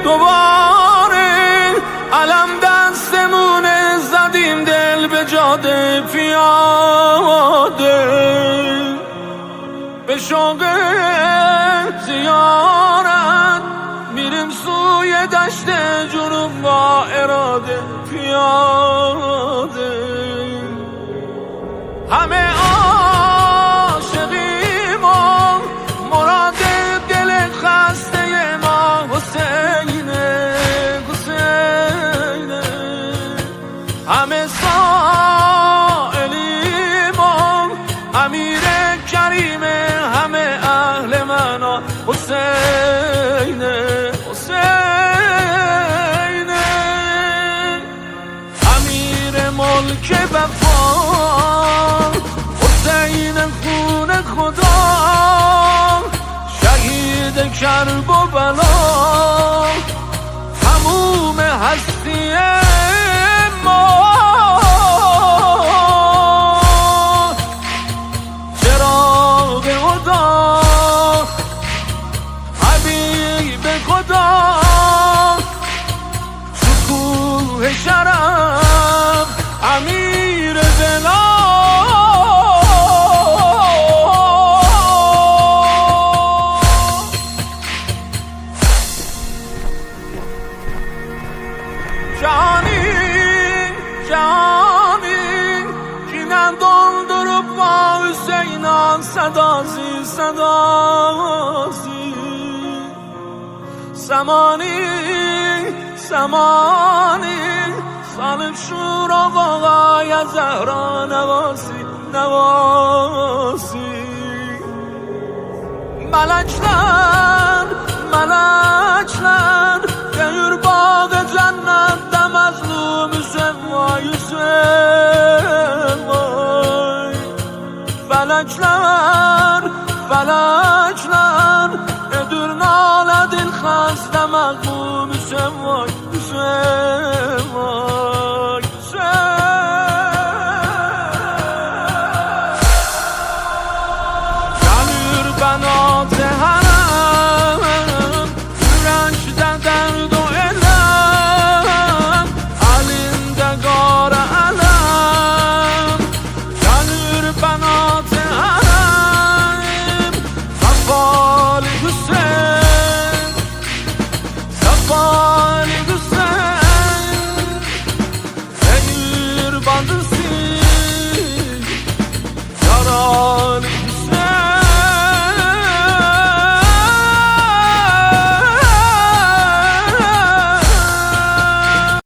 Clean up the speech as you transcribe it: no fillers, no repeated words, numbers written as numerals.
دوباره علم دستمونه زدیم دل به جاده پیاده به شوق زیارت میریم سوی دشت جنوب با اراده پیاده همه عاشقیم و مراد دل خسته ما حسینه همه سائلیم و امیر کریمه همه اهل منا حسینه امیر ملک وفا حسین خون خدا شهید کرب و بلا تموم هستی ما چراغ خدا حبیب خدا شکوه شرف امیر بلا جهانی کی ندندرب با حسینان صدازی سمانی سالک شور و آقای زهرا نواسی ملکتن